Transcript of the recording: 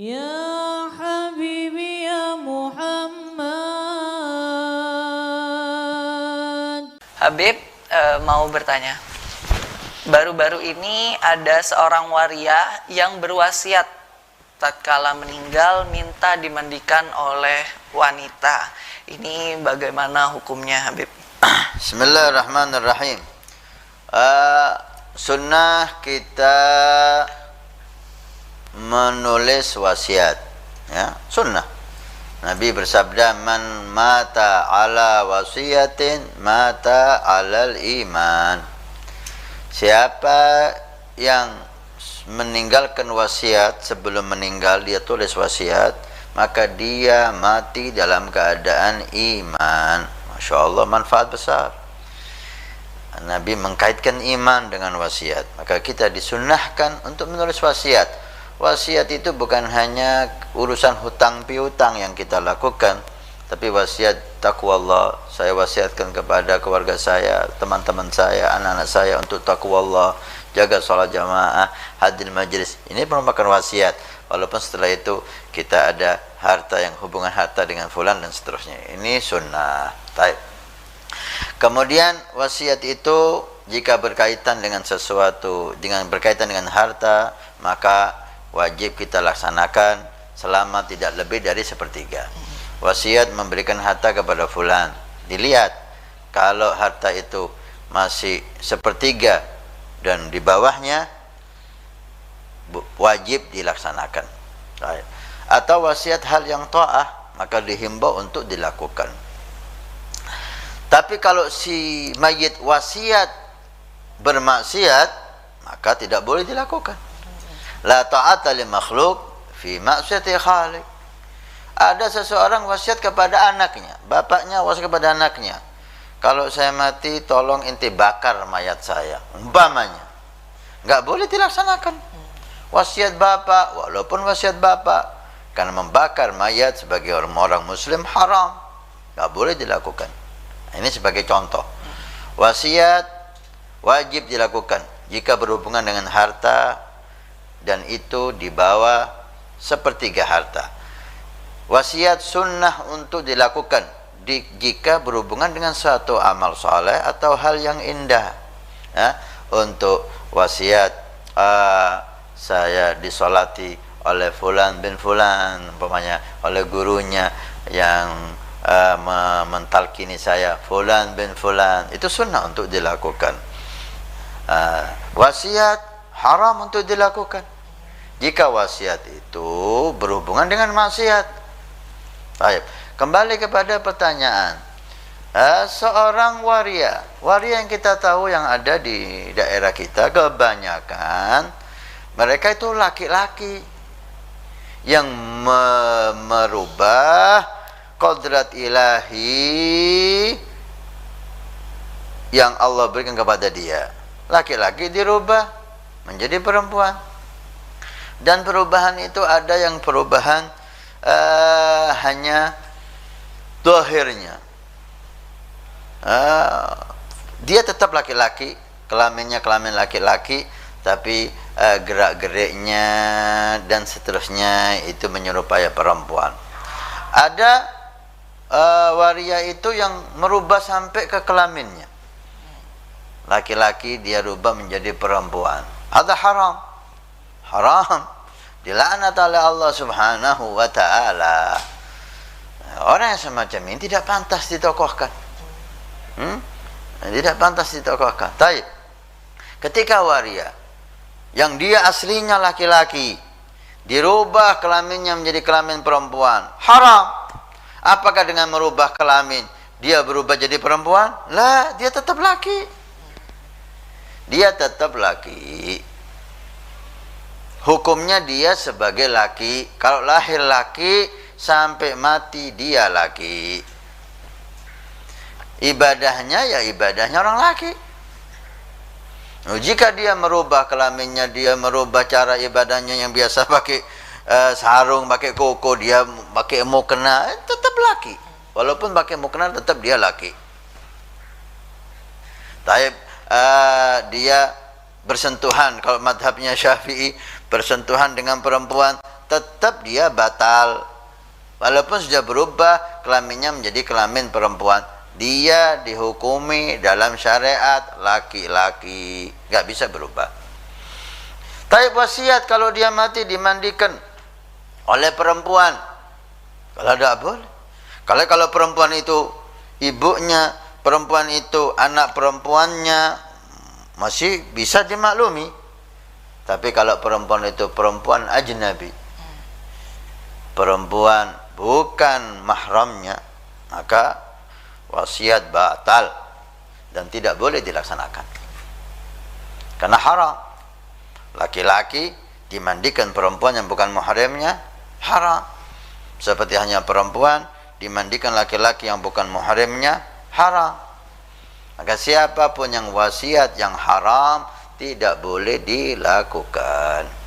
Ya Habibi ya Muhammad. Habib mau bertanya. Baru-baru ini ada seorang waria yang berwasiat tatkala meninggal minta dimandikan oleh wanita. Ini bagaimana hukumnya, Habib? Bismillahirrahmanirrahim. Sunnah kita menulis wasiat, ya, sunnah. Nabi bersabda, man mata ala wasiyatin mata alal iman. Siapa yang meninggalkan wasiat, sebelum meninggal dia tulis wasiat, maka dia mati dalam keadaan iman. Masya Allah, manfaat besar. Nabi mengkaitkan iman dengan wasiat. Maka kita disunnahkan untuk menulis wasiat. Wasiat itu bukan hanya urusan hutang piutang yang kita lakukan, tapi wasiat takwa Allah. Saya wasiatkan kepada keluarga saya, teman-teman saya, anak-anak saya untuk takwa Allah, jaga sholat jamaah, hadir majlis. Ini merupakan wasiat. Walaupun setelah itu kita ada harta, yang hubungan harta dengan fulan dan seterusnya. Ini sunnah. Baik. Kemudian wasiat itu jika berkaitan dengan sesuatu, berkaitan dengan harta, maka wajib kita laksanakan selama tidak lebih dari sepertiga. Wasiat memberikan harta kepada fulan, dilihat kalau harta itu masih sepertiga dan di bawahnya, wajib dilaksanakan. Atau wasiat hal yang ta'ah, maka dihimbau untuk dilakukan. Tapi kalau si mayit wasiat bermaksiat, maka tidak boleh dilakukan. La ta'ata li makhluk fi maksiati khaliq. Ada seseorang wasiat kepada anaknya, bapaknya wasiat kepada anaknya, kalau saya mati tolong inti bakar mayat saya, umpamanya. Enggak boleh dilaksanakan wasiat bapak, walaupun wasiat bapak, karena membakar mayat sebagai orang muslim haram, enggak boleh dilakukan. Ini sebagai contoh. Wasiat wajib dilakukan jika berhubungan dengan harta dan itu di bawah sepertiga harta. Wasiat sunnah untuk dilakukan jika berhubungan dengan suatu amal soleh atau hal yang indah, ya. Untuk wasiat, saya disolati oleh fulan bin fulan, umpamanya oleh gurunya yang mentalkini saya, fulan bin fulan, itu sunnah untuk dilakukan. Wasiat haram untuk dilakukan jika wasiat itu berhubungan dengan maksiat. Baik, kembali kepada pertanyaan. Seorang waria yang kita tahu yang ada di daerah kita, kebanyakan mereka itu laki-laki yang merubah kodrat ilahi yang Allah berikan kepada dia. Laki-laki dirubah menjadi perempuan. Dan perubahan itu ada yang perubahan hanya dohirnya. Dia tetap laki-laki, kelaminnya kelamin laki-laki, tapi gerak-geriknya dan seterusnya itu menyerupai perempuan. Ada waria itu yang merubah sampai ke kelaminnya. Laki-laki dia rubah menjadi perempuan. Ada haram. Haram. Dilaknat oleh Allah Subhanahu wa ta'ala. Orang yang semacam ini tidak pantas ditokohkan. Tidak pantas ditokohkan. Taib. Ketika waria yang dia aslinya laki-laki dirubah kelaminnya menjadi kelamin perempuan, haram. Apakah dengan merubah kelamin dia berubah jadi perempuan? Lah, dia tetap laki. Dia tetap laki. Hukumnya dia sebagai laki. Kalau lahir laki sampai mati dia laki. Ibadahnya ya ibadahnya orang laki. Jika dia merubah kelaminnya, dia merubah cara ibadahnya yang biasa pakai sarung, pakai koko, dia pakai mukena, tetap laki. Walaupun pakai mukena tetap dia laki. Taib, dia bersentuhan, kalau madhabnya Syafi'i, bersentuhan dengan perempuan, tetap dia batal. Walaupun sudah berubah kelaminnya menjadi kelamin perempuan, dia dihukumi dalam syariat laki-laki, nggak bisa berubah. Tapi wasiat kalau dia mati dimandikan oleh perempuan, kalau tidak boleh. Kalau perempuan itu ibunya, perempuan itu anak perempuannya, masih bisa dimaklumi. Tapi kalau perempuan itu perempuan ajnabi, perempuan bukan mahramnya, maka wasiat batal dan tidak boleh dilaksanakan. Karena haram. Laki-laki dimandikan perempuan yang bukan mahramnya, haram. Seperti hanya perempuan dimandikan laki-laki yang bukan mahramnya, haram. Maka siapapun yang wasiat yang haram tidak boleh dilakukan.